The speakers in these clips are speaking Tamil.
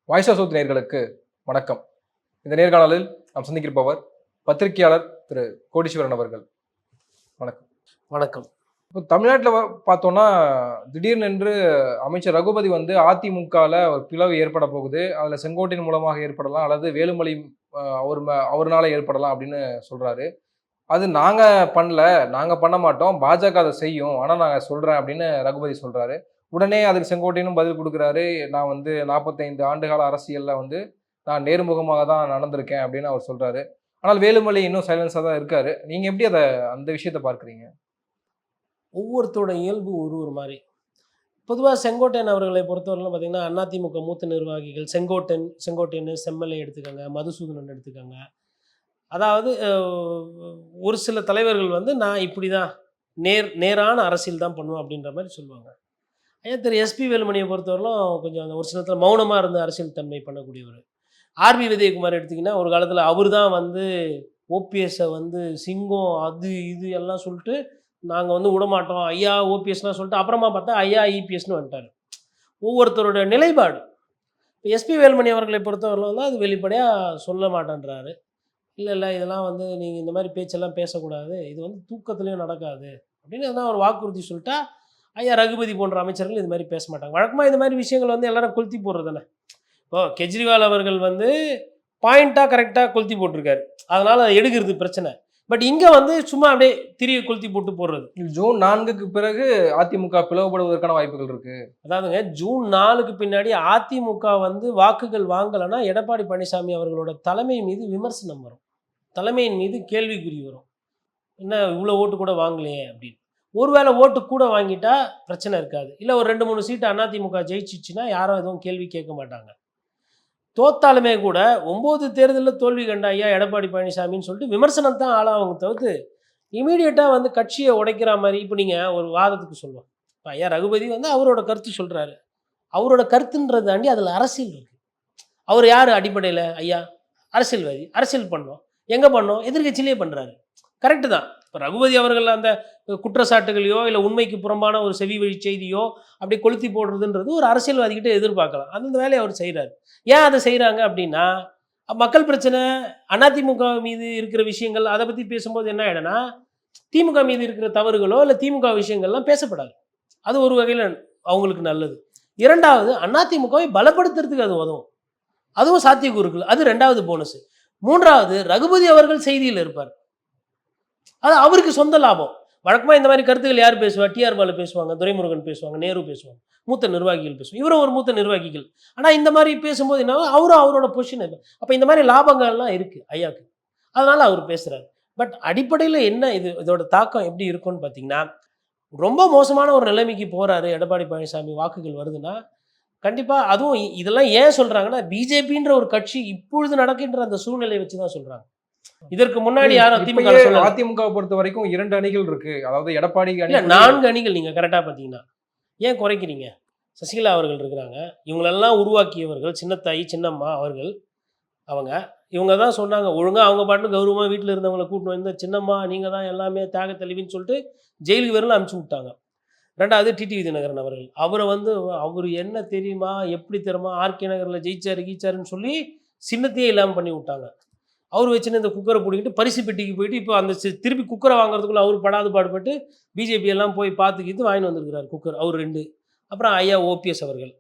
வாய்ஸ் ஆஃப் சவுத் நேயர்களுக்கு வணக்கம். இந்த நேர்காணலில் நாம் சந்திக்கிருப்பவர் பத்திரிகையாளர் திரு கோடீஸ்வரன் அவர்கள். வணக்கம். வணக்கம். இப்போ தமிழ்நாட்டில் பார்த்தோம்னா, திடீர்னென்று அமைச்சர் ரகுபதி வந்து அதிமுகவில் ஒரு பிளவு ஏற்பட போகுது. அதில் செங்கோட்டையின் மூலமாக ஏற்படலாம், அல்லது வேலுமணி அவர்னால ஏற்படலாம் அப்படின்னு சொல்றாரு. அது நாங்க பண்ணல, நாங்க பண்ண மாட்டோம், பாஜக அதை செய்யும், ஆனால் நான் சொல்றேன் அப்படின்னு ரகுபதி சொல்றாரு. உடனே அதுக்கு செங்கோட்டையனும் பதில் கொடுக்குறாரு. நான் வந்து 45 ஆண்டுகால அரசியல்ல வந்து நான் நேர்முகமாக தான் நடந்திருக்கேன் அப்படின்னு அவர் சொல்றாரு. ஆனால் வேலுமணி இன்னும் சைலன்ஸா தான் இருக்காரு. நீங்க எப்படி அந்த விஷயத்தை பார்க்குறீங்க? ஒவ்வொருத்தரோட இயல்பு ஒரு மாதிரி. பொதுவாக செங்கோட்டையன் அவர்களை பொறுத்தவரையிலும் பார்த்தீங்கன்னா, அதிமுக மூத்த நிர்வாகிகள் செங்கோட்டையன், செம்மலை எடுத்துக்கோங்க, மதுசூதனன் எடுத்துக்கோங்க. அதாவது ஒரு சில தலைவர்கள் வந்து நான் இப்படி தான் நேரான அரசியல் தான் பண்ணுவேன் அப்படின்ற மாதிரி சொல்லுவாங்க. ஐயா திரு எஸ்பி வேலுமணியை பொறுத்தவரையிலும் கொஞ்சம் அந்த ஒரு சிலத்தில் மௌனமாக இருந்து அரசியல் தன்மை பண்ணக்கூடியவர். ஆர்பி விஜயகுமார் எடுத்திங்கன்னா, ஒரு காலத்தில் அவர் தான் வந்து ஓபிஎஸ்ஸை வந்து சிங்கம் அது இது எல்லாம் சொல்லிட்டு நாங்கள் வந்து விடமாட்டோம் ஐயா ஓபிஎஸ்லாம் சொல்லிட்டு அப்புறமா பார்த்தா ஐயா இபிஎஸ்னு வந்துட்டார். ஒவ்வொருத்தரோட நிலைப்பாடு. இப்போ எஸ்பி வேலுமணி அவர்களை பொறுத்தவரையிலும் வந்து அது வெளிப்படையாக சொல்ல மாட்டேன்றாரு. இல்லை இதெல்லாம் வந்து நீங்கள் இந்த மாதிரி பேச்செல்லாம் பேசக்கூடாது, இது வந்து தூக்கத்துலேயும் நடக்காது அப்படின்னு எதனா ஒரு வாக்குறுதி சொல்லிட்டா ஐயா ரகுபதி போன்ற அமைச்சர்கள் இது மாதிரி பேச மாட்டாங்க. வழக்கமாக இது மாதிரி விஷயங்கள் வந்து எல்லாரும் கொளுத்தி போடுறது தானே. இப்போது கெஜ்ரிவால் அவர்கள் வந்து பாயிண்ட்டாக கரெக்டாக கொளுத்தி போட்டிருக்காரு, அதனால் அதை எடுக்கிறது பிரச்சனை. பட் இங்கே வந்து சும்மா அப்படியே திரிய கொளுத்தி போட்டு போடுறது. ஜூன் 4க்கு பிறகு அதிமுக பிளவுபடுவதற்கான வாய்ப்புகள் இருக்கு. அதாவதுங்க, ஜூன் 4க்கு பின்னாடி அதிமுக வந்து வாக்குகள் வாங்கலைன்னா எடப்பாடி பழனிசாமி அவர்களோட தலைமை மீது விமர்சனம் வரும், தலைமையின் மீது கேள்விக்குறி வரும். என்ன இவ்வளோ ஓட்டு கூட வாங்கலையே அப்படின்னு. ஒருவேளை ஓட்டு கூட வாங்கிட்டா பிரச்சனை இருக்காது. இல்லை ஒரு 2-3 சீட்டு அதிமுக ஜெயிச்சிச்சுன்னா யாரும் எதுவும் கேள்வி கேட்க மாட்டாங்க. தோத்தாலுமே கூட 9 தேர்தலில் தோல்வி கண்ட ஐயா எடப்பாடி பழனிசாமின்னு சொல்லிட்டு விமர்சனம் தான் ஆளாக தவிர்த்து இமீடியட்டாக வந்து கட்சியை உடைக்கிற மாதிரி. இப்போ நீங்கள் ஒரு வாதத்துக்கு சொல்லுவோம், இப்போ ஐயா ரகுபதி வந்து அவரோட கருத்து சொல்கிறாரு, அவரோட கருத்துன்றது தாண்டி அதில் அரசியல் இருக்குது. அவர் யார் அடிப்படையில்? ஐயா அரசியல்வாதி, அரசியல் பண்ணோம், எங்கே பண்ணோம்? எதிர்கட்சியிலே பண்ணுறாரு. கரெக்டு தான். இப்போ ரகுபதி அவர்கள் அந்த குற்றச்சாட்டுகளையோ இல்லை உண்மைக்கு புறம்பான ஒரு செவி வழி செய்தியோ அப்படி கொளுத்தி போடுறதுன்றது ஒரு அரசியல்வாதிகிட்ட எதிர்பார்க்கலாம். அந்த வேலையை அவர் செய்கிறார். ஏன் அதை செய்கிறாங்க அப்படின்னா, மக்கள் பிரச்சனை, அதிமுக மீது இருக்கிற விஷயங்கள் அதை பற்றி பேசும்போது என்ன ஆகிடும்னா, திமுக மீது இருக்கிற தவறுகளோ இல்லை திமுக விஷயங்கள்லாம் பேசப்படாது. அது ஒரு வகையில் அவங்களுக்கு நல்லது. இரண்டாவது, அதிமுகவை பலப்படுத்துறதுக்கு அது உதவும், அதுவும் சாத்தியக்கூறுகள். அது 2வது போனஸ். 3வது, ரகுபதி அவர்கள் செய்தியில் இருப்பார், அது அவருக்கு சொந்த லாபம். வழக்கமாக இந்த மாதிரி கருத்துக்கள் யார் பேசுவா? டிஆர் பாலு பேசுவாங்க, துரைமுருகன் பேசுவாங்க, நேரு பேசுவாங்க, மூத்த நிர்வாகிகள் பேசுவாங்க. இவரும் ஒரு மூத்த நிர்வாகிகள். ஆனால் இந்த மாதிரி பேசும்போது என்ன, அவரும் அவரோட பொசிஷன். அப்போ இந்த மாதிரி லாபங்கள்லாம் இருக்குது ஐயாவுக்கு, அதனால் அவர் பேசுகிறார். பட் அடிப்படையில் என்ன இதோட தாக்கம் எப்படி இருக்கும்னு பார்த்தீங்கன்னா, ரொம்ப மோசமான ஒரு நிலைமைக்கு போகிறாரு எடப்பாடி பழனிசாமி, வாக்குகள் வருதுன்னா கண்டிப்பாக. அதுவும் இதெல்லாம் ஏன் சொல்கிறாங்கன்னா, பிஜேபின்ற ஒரு கட்சி இப்பொழுது நடக்கின்ற அந்த சூழ்நிலையை வச்சு தான் சொல்கிறாங்க. இதற்கு முன்னாடி யாரும் அதிமுக பொறுத்த வரைக்கும் 2 அணிகள் இருக்கு. அதாவது எடப்பாடி அணி, 4 அணிகள். நீங்க கரெக்டா பாத்தீங்கன்னா ஏன் குறைக்கிறீங்க? சசிகலா அவர்கள் இருக்கிறாங்க, இவங்களெல்லாம் உருவாக்கியவர்கள் சின்னத்தாயி சின்னம்மா அவர்கள். இவங்க தான் சொன்னாங்க, ஒழுங்கா அவங்க பாட்டு கௌரவமாக வீட்டில் இருந்தவங்களை கூட்டின்னு வந்து சின்னம்மா நீங்கள் தான் எல்லாமே தியாக தெளிவின்னு சொல்லிட்டு ஜெயிலுக்கு வரலாம் அனுப்பிச்சி விட்டாங்க. 2வது டிடிவி தினகரன் அவர்கள், அவரை வந்து அவர் என்ன தெரியுமா, எப்படி தெரியுமா, ஆர்கே நகரில் கீச்சாருன்னு சொல்லி சின்னத்தையே இல்லாமல் பண்ணி விட்டாங்க. அவர் வச்சுன்னு இந்த குக்கரை பிடிக்கிட்டு பரிசு பெட்டிக்கு போயிட்டு இப்போ அந்த திருப்பி குக்கரை வாங்குறதுக்குள்ள அவர் படாது பாடுபட்டு பிஜேபி எல்லாம் போய் பார்த்துக்கிட்டு வாங்கிட்டு வந்திருக்கிறார் குக்கர், அவர் 2. அப்புறம் ஐயா ஓபிஎஸ் அவர்கள்.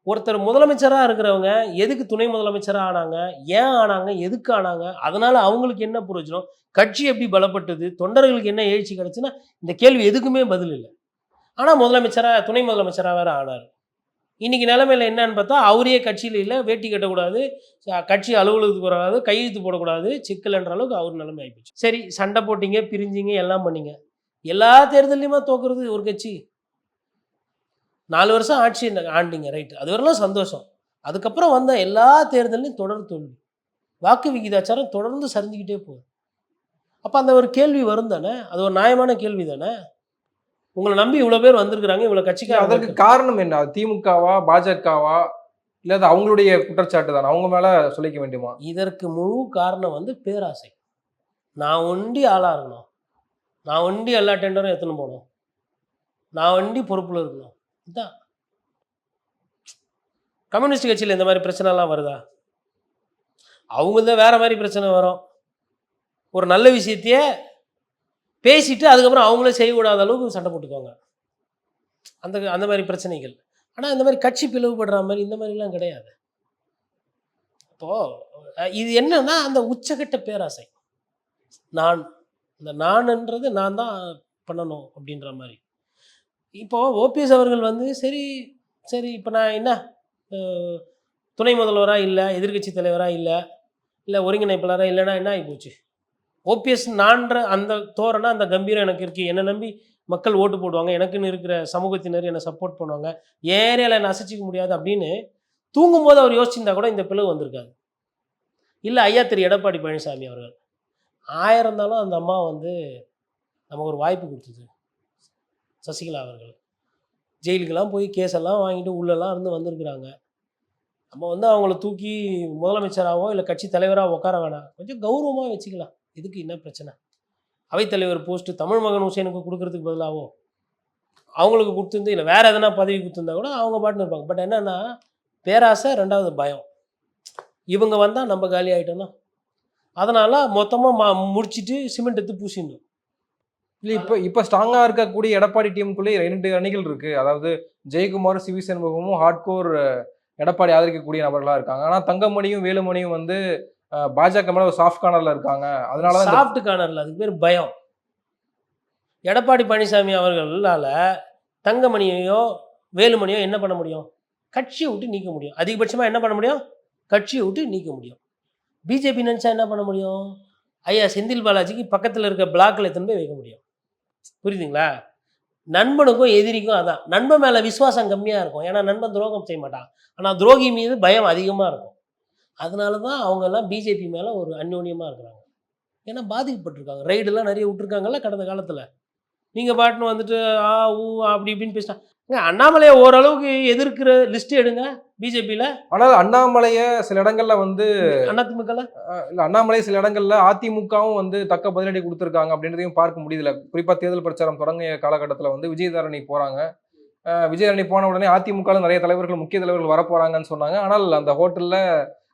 ஒருத்தர் முதலமைச்சராக இருக்கிறவங்க எதுக்கு துணை முதலமைச்சராக ஆனாங்க, ஏன் ஆனாங்க, எதுக்கு ஆனாங்க, அதனால் அவங்களுக்கு என்ன பிரயோஜனம், கட்சி எப்படி பலப்பட்டது, தொண்டர்களுக்கு என்ன எழுச்சி கிடச்சுன்னா இந்த கேள்வி எதுக்குமே பதில் இல்லை. ஆனால் முதலமைச்சராக துணை முதலமைச்சராக வேறு ஆனார். இன்றைக்கி நிலைமையில் என்னன்னு பார்த்தா, அவரே கட்சியில் இல்லை, வேட்டி கட்டக்கூடாது, கட்சி அலுவலகத்துக்கு வராது, கையெழுத்து போடக்கூடாது, சிக்கல்ன்ற அளவுக்கு அவர் நிலைமை ஆகிப்போச்சு. சரி, சண்டை போட்டிங்க, பிரிஞ்சிங்க, எல்லாம் பண்ணிங்க. எல்லா தேர்தலையுமா தோக்குறது ஒரு கட்சி? 4 வருஷம் ஆட்சி ஆண்டிங்க, ரைட்டு, அது வரலாம் சந்தோஷம். அதுக்கப்புறம் வந்த எல்லா தேர்தலையும் தொடர் தோல்வி, வாக்கு விகிதாச்சாரம் தொடர்ந்து சரிஞ்சுக்கிட்டே போகுது. அப்போ அந்த ஒரு கேள்வி வரும் தானே, அது ஒரு நியாயமான கேள்வி தானே. உங்களை நம்பி இவ்வளோ பேர் வந்திருக்கிறாங்க, இவ்வளோ கட்சிக்கு. அதற்கு காரணம் என்ன? திமுகவா, பாஜகவா, இல்லை அது அவங்களுடைய குற்றச்சாட்டு தான், அவங்க மேலே சொல்லிக்க வேண்டுமா? இதற்கு முழு காரணம் வந்து பேராசை. நான் ஒண்டி ஆளாக இருக்கணும், நான் ஒண்டி எல்லா டெண்டரும் எடுத்துன்னு போகணும், நான் ஒண்டி பொறுப்பில் இருக்கணும். இதுதான் கம்யூனிஸ்ட் கட்சியில் இந்த மாதிரி பிரச்சனைலாம் வருதா? அவங்கள்தான் வேற மாதிரி பிரச்சனை வரும். ஒரு நல்ல விஷயத்தையே பேசிட்டு அதுக்கப்புறம் அவங்களே செய்யக்கூடாத அளவுக்கு சண்டை போட்டுக்குவாங்க. அந்த அந்த மாதிரி பிரச்சனைகள். ஆனால் இந்த மாதிரி கட்சி பிளவுபடுற மாதிரி இந்த மாதிரிலாம் கிடையாது. இப்போ இது என்னன்னா அந்த உச்சகட்ட பேராசை. நான் இந்த நான்ன்றது நான் தான் பண்ணணும் அப்படின்ற மாதிரி. இப்போ ஓபிஎஸ் அவர்கள் வந்து சரி சரி இப்போ நான் என்ன துணை முதல்வராக இல்லை, எதிர்க்கட்சி தலைவராக இல்லை, இல்லை ஒருங்கிணைப்பாளராக இல்லைன்னா என்ன ஆகி போச்சு? ஓபிஎஸ் நான்ற அந்த தோரணை அந்த கம்பீரம் எனக்கு இருக்குது. என்னை நம்பி மக்கள் ஓட்டு போடுவாங்க, எனக்குன்னு இருக்கிற சமூகத்தினர் என்னை சப்போர்ட் பண்ணுவாங்க, ஏரியாவில் என்னை அசைச்சிக்க முடியாது அப்படின்னு தூங்கும்போது அவர் யோசிச்சிருந்தா கூட இந்த பிளவு வந்திருக்காது. இல்லை ஐயா திரு எடப்பாடி பழனிசாமி அவர்கள் 1000 இருந்தாலும் அந்த அம்மா வந்து நமக்கு ஒரு வாய்ப்பு கொடுத்தது. சசிகலா அவர்கள் ஜெயிலுக்கெல்லாம் போய் கேஸெல்லாம் வாங்கிட்டு உள்ளெல்லாம் இருந்து வந்திருக்கிறாங்க. நம்ம வந்து அவங்கள தூக்கி முதலமைச்சராகவோ இல்லை கட்சி தலைவராக உட்கார வேணாம், கொஞ்சம் கௌரவமாக வச்சுக்கலாம். இதுக்கு என்ன பிரச்சனை? அவைத்தலைவர் போஸ்ட்டு தமிழ் மகன் ஹுசேனுக்கு கொடுக்கறதுக்கு பதிலாகவோ அவங்களுக்கு கொடுத்துருந்து இல்லை வேறு எதனா பதவி கொடுத்துருந்தா கூட அவங்க பாட்டுன்னு இருப்பாங்க. பட் என்னென்னா பேராசை, ரெண்டாவது பயம். இவங்க வந்தால் நம்ம காலி ஆகிட்டோம்னா அதனால் மொத்தமாக முடிச்சுட்டு சிமெண்ட் எடுத்து பூசிடணும். இல்லை இப்போ ஸ்ட்ராங்காக இருக்கக்கூடிய எடப்பாடி டீமுக்குள்ளேயே 2 அணிகள் இருக்குது. அதாவது ஜெயக்குமார், சிவி சண்முகமும் ஹார்ட்கோர் எடப்பாடி ஆதரிக்கக்கூடிய நபர்களாக இருக்காங்க. ஆனால் தங்கமணியும் வேலுமணியும் வந்து பாஜக மேலே ஒரு சாஃப்ட் கார்னரில் இருக்காங்க. அதனால தான் சாஃப்ட் கார்னரில் அதுக்கு பேர் பயம். எடப்பாடி பழனிசாமி அவர்களால் தங்கமணியையோ வேலுமணியோ என்ன பண்ண முடியும்? கட்சியை விட்டு நீக்க முடியும். அதிகபட்சமாக என்ன பண்ண முடியும்? கட்சியை விட்டு நீக்க முடியும். பிஜேபி நினச்சா என்ன பண்ண முடியும்? ஐயா செந்தில் பாலாஜிக்கு பக்கத்தில் இருக்க பிளாக்கில் எத்தனை போய் வைக்க முடியும். புரியுதுங்களா? நண்பனுக்கும் எதிரிக்கும் அதான். நண்பன் மேலே விசுவாசம் கம்மியாக இருக்கும், ஏன்னா நண்பன் துரோகம் செய்ய மாட்டான். ஆனால் துரோகி மீது பயம் அதிகமாக இருக்கும். அதனால தான் அவங்கெல்லாம் பிஜேபி மேலே ஒரு அந்யோன்யமாக இருக்கிறாங்க. ஏன்னா பாதிக்கப்பட்டிருக்காங்க. ரைடெல்லாம் நிறைய விட்டுருக்காங்கல்ல கடந்த காலத்தில். நீங்கள் பாட்டுன்னு வந்துட்டு ஆ ஊ அப்படி இப்படின்னு பேசினா அண்ணாமலையை ஓரளவுக்கு எதிர்க்கிற லிஸ்ட் எடுங்க பிஜேபியில். ஆனால் அண்ணாமலையை சில இடங்கள்ல வந்து அதிமுகவில் இல்லை, அண்ணாமலை சில இடங்கள்ல அதிமுகவும் வந்து தக்க பதிலடி கொடுத்துருக்காங்க அப்படின்றதையும் பார்க்க முடியுதுல. குறிப்பாக தேர்தல் பிரச்சாரம் தொடங்கிய காலகட்டத்தில் வந்து விஜயதாரணி போகிறாங்க. விஜயதாரணி போன உடனே அதிமுகவில் நிறைய தலைவர்கள், முக்கிய தலைவர்கள் வரப்போறாங்கன்னு சொன்னாங்க. ஆனால் அந்த ஹோட்டலில்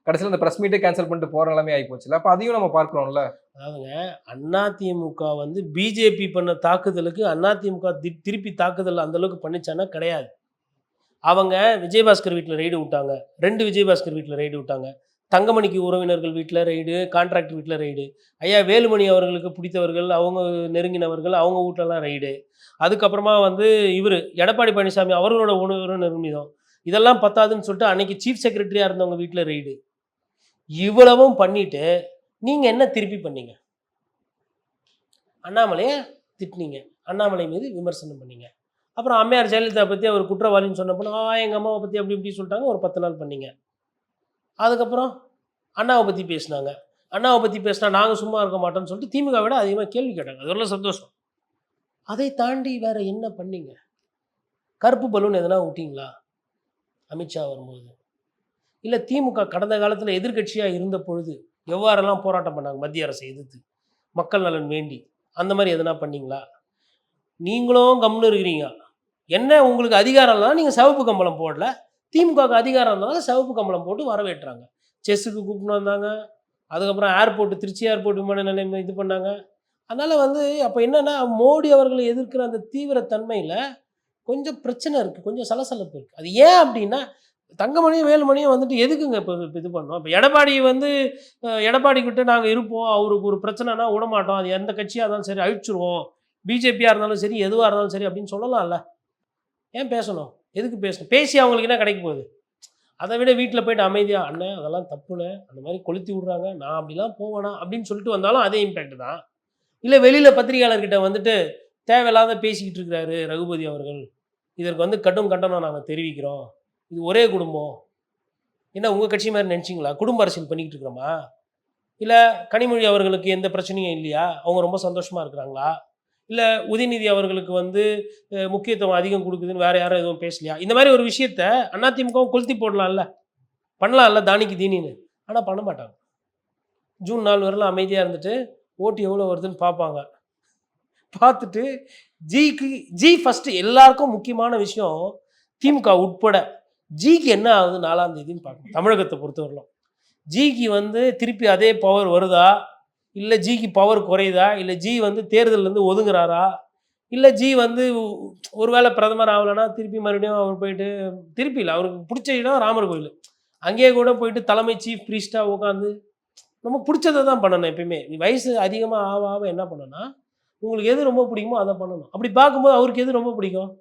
கடைசியில் அந்த ப்ரெஸ் மீட்டே கேன்சல் பண்ணிட்டு போகிற நிலைமை ஆகி போச்சுல. அப்போ அதையும் நம்ம பார்க்கணும்ல. அதாவதுங்க அதிமுக வந்து பிஜேபி பண்ண தாக்குதலுக்கு அதிமுக திருப்பி தாக்குதல் அந்தளவுக்கு பண்ணிச்சானா கிடையாது. அவங்க விஜயபாஸ்கர் வீட்டில் ரெய்டு விட்டாங்க, 2 விஜயபாஸ்கர் வீட்டில் ரெய்டு விட்டாங்க, தங்கமணிக்கு உறவினர்கள் வீட்டில் ரெய்டு, கான்ட்ராக்டர் வீட்டில் ரெய்டு, ஐயா வேலுமணி அவர்களுக்கு பிடித்தவர்கள், அவங்க நெருங்கினவர்கள் அவங்க வீட்டிலலாம் ரெய்டு. அதுக்கப்புறமா வந்து இவர் எடப்பாடி பழனிசாமி அவர்களோட உணவு நிர்மிதம். இதெல்லாம் பத்தாதுன்னு சொல்லிட்டு அன்னைக்கு சீஃப் செக்ரட்டரியாக இருந்தவங்க வீட்டில் ரெய்டு. இவ்வளவும் பண்ணிட்டு நீங்கள் என்ன திருப்பி பண்ணீங்க? அண்ணாமலையை திட்டினீங்க, அண்ணாமலை மீது விமர்சனம் பண்ணீங்க. அப்புறம் அம்மையார் ஜெயலலிதா பற்றி அவர் குற்றவாளின்னு சொன்னப்போ எங்கள் அம்மாவை பற்றி அப்படி இப்படி சொல்லிட்டாங்க, ஒரு 10 நாள் பண்ணீங்க. அதுக்கப்புறம் அண்ணாவை பற்றி பேசினாங்க. அண்ணாவை பற்றி பேசினா நாங்கள் சும்மா இருக்க மாட்டோம்னு சொல்லிட்டு திமுக விட அதிகமாக கேள்வி கேட்டாங்க. அதெல்லாம் சந்தோஷம். அதை தாண்டி வேற என்ன பண்ணீங்க? கருப்பு பலூன் எதனா விட்டீங்களா அமித்ஷா வரும்போது? இல்லை திமுக கடந்த காலத்தில் எதிர்கட்சியாக இருந்த பொழுது எவ்வாறெல்லாம் போராட்டம் பண்ணாங்க மத்திய அரசை எதிர்த்து, மக்கள் நலன் வேண்டி, அந்த மாதிரி எதனா பண்ணீங்களா? நீங்களும் கம்னு இருக்கிறீங்க. என்ன உங்களுக்கு அதிகாரம் இல்லைனா நீங்கள் சிவப்பு கம்பளம் போடல, திமுகவுக்கு அதிகாரம் இருந்தாலும் சிவப்பு கம்பளம் போட்டு வரவேற்றாங்க. செஸ்ஸுக்கு கூப்பிட்டு வந்தாங்க. அதுக்கப்புறம் ஏர்போர்ட்டு, திருச்சி ஏர்போர்ட் விமான நிலையம் இது பண்ணாங்க. அதனால் வந்து அப்போ என்னென்னா மோடி அவர்களை எதிர்க்கிற அந்த தீவிர தன்மையில் கொஞ்சம் பிரச்சனை இருக்குது, கொஞ்சம் சலசலப்பு இருக்குது. அது ஏன் அப்படின்னா தங்கமணியும் வேலுமணியும் வந்துட்டு எதுக்குங்க இப்போ இது பண்ணோம்? இப்போ எடப்பாடி வந்து எடப்பாடி கிட்ட நாங்கள் இருப்போம், அவருக்கு ஒரு பிரச்சனைனா விடமாட்டோம், அது எந்த கட்சியாக இருந்தாலும் சரி அழிச்சிருவோம், பிஜேபியாக இருந்தாலும் சரி எதுவாக இருந்தாலும் சரி அப்படின்னு சொல்லலாம்ல. ஏன் பேசணும்? எதுக்கு பேசணும்? பேசி அவங்களுக்கு என்ன கிடைக்க போகுது? அதை விட வீட்டில் போய்ட்டு அமைதியாக அண்ணன் அதெல்லாம் தப்புண்ணே, அந்த மாதிரி கொளுத்தி விட்றாங்க, நான் அப்படிலாம் போவேனா அப்படின்னு சொல்லிட்டு வந்தாலும் அதே இம்பேக்ட் தான். இல்லை வெளியில் பத்திரிகையாளர்கிட்ட வந்துட்டு தேவையில்லாத பேசிக்கிட்டு இருக்கிறாரு ரகுபதி அவர்கள், இதற்கு வந்து கடும் கண்டனம் நாங்கள் தெரிவிக்கிறோம், இது ஒரே குடும்பம், என்ன உங்கள் கட்சி மாதிரி நினச்சிங்களா? குடும்ப அரசியல் பண்ணிக்கிட்டு இருக்கிறோமா? இல்லை கனிமொழி அவர்களுக்கு எந்த பிரச்சனையும் இல்லையா? அவங்க ரொம்ப சந்தோஷமாக இருக்கிறாங்களா? இல்லை உதயநிதி அவர்களுக்கு வந்து முக்கியத்துவம் அதிகம் கொடுக்குதுன்னு வேறு யாரும் எதுவும் பேசலையா? இந்த மாதிரி ஒரு விஷயத்த அதிமுகவும் கொளுத்தி போடலாம்ல, பண்ணலாம்ல தானிக்கு தீனின்னு. ஆனால் பண்ண மாட்டாங்க. ஜூன் 4 வரலாம் அமைதியாக இருந்துட்டு ஓட்டு எவ்வளோ வருதுன்னு பார்ப்பாங்க. பார்த்துட்டு ஜி ஃபஸ்ட்டு எல்லாருக்கும் முக்கியமான விஷயம், திமுக உட்பட ஜிக்கு என்ன ஆகுது 4ஆம் தேதின்னு பார்க்கணும். தமிழகத்தை பொறுத்தவரையிலும் ஜிக்கு வந்து திருப்பி அதே பவர் வருதா, இல்லை ஜிக்கு பவர் குறையுதா, இல்லை ஜி வந்து தேர்தலேருந்து ஒதுங்குறாரா, இல்லை ஜி வந்து ஒருவேளை பிரதமர் ஆகலைன்னா திருப்பி மறுபடியும் அவர் போயிட்டு திருப்பி இல்லை அவருக்கு பிடிச்ச இடம் ராமர் கோயில், அங்கேயே கூட போயிட்டு தலைமை சீஃப் ப்ரீஸ்டாக உட்காந்து நமக்கு பிடிச்சதை தான் பண்ணணும். எப்பயுமே வயசு அதிகமாக ஆக ஆக என்ன பண்ணணும்னா உங்களுக்கு எது ரொம்ப பிடிக்குமோ அதை பண்ணணும். அப்படி பார்க்கும்போது அவருக்கு எது ரொம்ப பிடிக்கும்?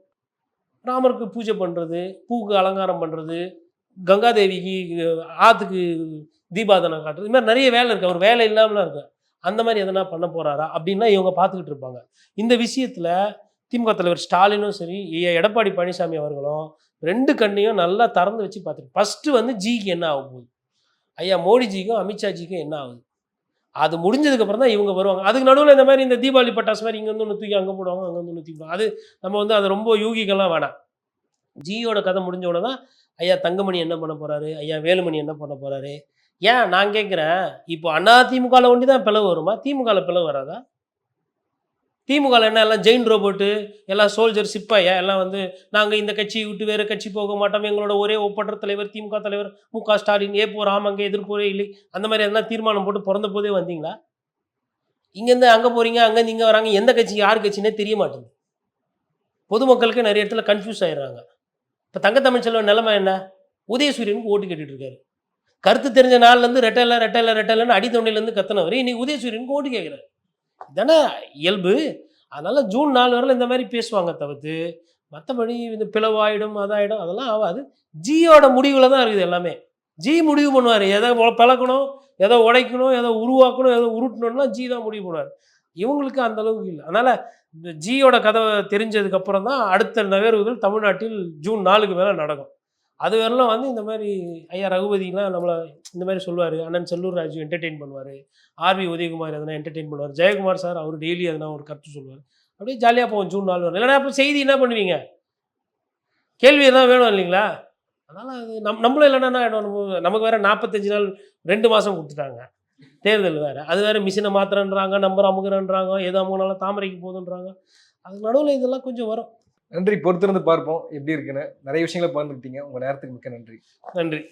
ராமருக்கு பூஜை பண்ணுறது, பூக்கு அலங்காரம் பண்ணுறது, கங்காதேவிக்கு ஆற்றுக்கு தீபாதனம் காட்டுறது, இது மாதிரி நிறைய வேலை இருக்குது. அவர் வேலை இல்லாமலாம் இருக்கு. அந்த மாதிரி எதனா பண்ண போகிறாரா அப்படின்னா இவங்க பார்த்துக்கிட்டு இருப்பாங்க. இந்த விஷயத்தில் திமுக தலைவர் ஸ்டாலினும் சரி, எடப்பாடி பழனிசாமி அவர்களும் 2 கண்ணையும் நல்லா திறந்து வச்சு பார்த்துட்டு ஃபஸ்ட்டு வந்து ஜிக்கு என்ன ஆக போகுது, ஐயா மோடிஜிக்கும் அமித்ஷாஜிக்கும் என்ன ஆகுது, அது முடிஞ்சதுக்கப்புறம் தான் இவங்க வருவாங்க. அதுக்கு நடுவில் இந்த மாதிரி இந்த தீபாவளி பட்டாசு மாதிரி இங்கேருந்து ஒன்று தூக்கி அங்கே போடுவாங்க, அங்கேருந்து ஒன்று தூக்கி போடுவாங்க. அது நம்ம வந்து அதை ரொம்ப யூகிக்கலாம் வேணாம். ஜியோட கதை முடிஞ்ச உடனே தான் ஐயா தங்கமணி என்ன பண்ண போகிறாரு, ஐயா வேலுமணி என்ன பண்ண போகிறாரு. ஏன் நான் கேட்குறேன், இப்போ அதிமுகவில் ஒண்டி தான் பிளவு வருமா, திமுகவில் பிளவு வராதா? திமுகவில் என்ன எல்லாம் ஜெயின் ரோபோட்டு, எல்லாம் சோல்ஜர் சிப்பாயா, எல்லாம் வந்து நாங்கள் இந்த கட்சியை விட்டு வேறு கட்சி போக மாட்டோம், எங்களோட ஒரே ஒப்பற்ற தலைவர் திமுக தலைவர் மு.க. ஸ்டாலின், ஏ போகிறோம் அங்கே எதிர்ப்போரே இல்லை, அந்த மாதிரி எதனா தீர்மானம் போட்டு பிறந்த போதே வந்தீங்களா? இங்கேருந்து அங்கே போகிறீங்க, அங்கேருந்து இங்கே வராங்க, எந்த கட்சி யார் கட்சினே தெரிய மாட்டேங்குது. பொதுமக்களுக்கு நிறைய இடத்துல கன்ஃபியூஸ் ஆயிடுறாங்க. இப்போ தங்கத்தமிழ்ச்செல்வன் நிலைமை என்ன, உதயசூரியனுக்கு ஓட்டு கேட்டுட்டு இருக்காரு. கருத்து தெரிஞ்ச நாள்லேருந்து ரெட்டலை ரெட்டலை ரெட்டலைன்னு அடித்தொண்டையிலேருந்து கத்தனவர் இன்னைக்கு உதயசூரியனுக்கு ஓட்டு கேட்குறாரு. இதானே இயல்பு. அதனால் ஜூன் 4 வரல இந்த மாதிரி பேசுவாங்க தவிர்த்து மற்றபடி இந்த பிளவாயிடும் அதாயிடும் அதெல்லாம் ஆகாது. ஜியோட முடிவில் தான் இருக்குது எல்லாமே. ஜி முடிவு பண்ணுவார், எதை பழக்கணும், எதை உடைக்கணும், எதை உருவாக்கணும், எதை உருட்டணும்னா ஜி தான் முடிவு பண்ணுவார். இவங்களுக்கு அந்த அளவுக்கு இல்லை. அதனால் இந்த ஜியோட கதை தெரிஞ்சதுக்கப்புறம் தான் அடுத்த நகர்வுகள் தமிழ்நாட்டில் ஜூன் 4க்கு மேலே நடக்கும். அது வரலாம் வந்து இந்த மாதிரி ஐயா ரகுபதிலாம் நம்மளை இந்த மாதிரி சொல்லுவார், அண்ணன் செல்லூர் ராஜு என்டர்டெயின் பண்ணுவார், ஆர்வி உதயகுமார் எதனா என்டர்டெயின் பண்ணுவார், ஜெயக்குமார் சார் அவர் டெய்லி எதனா ஒரு கருத்து சொல்லுவார். அப்படியே ஜாலியாக போவோம் ஜூன் 4 வரும். இல்லைனா அப்போ செய்தி என்ன பண்ணுவீங்க, கேள்வி எதாவது வேணும் இல்லைங்களா? அதனால் அது நம்மளும் இல்லைன்னா நமக்கு வேறு 45 நாள் 2 மாதம் கொடுத்துட்டாங்க தேர்தல் வேறு, அது வேறு மிஷினை மாத்திரன்றாங்க, நம்பர் அமுகிறன்றாங்க, எது அமுகினாலும் தாமரைக்கு போகுதுன்றாங்க. அது நடுவில் இதெல்லாம் கொஞ்சம் வரும். நன்றி, பொறுத்திருந்து பார்ப்போம் எப்படி இருக்குன்னு. நிறைய விஷயங்களை பகிர்ந்துக்கிட்டீங்க. உங்கள் நேரத்துக்கு மிக்க நன்றி. நன்றி.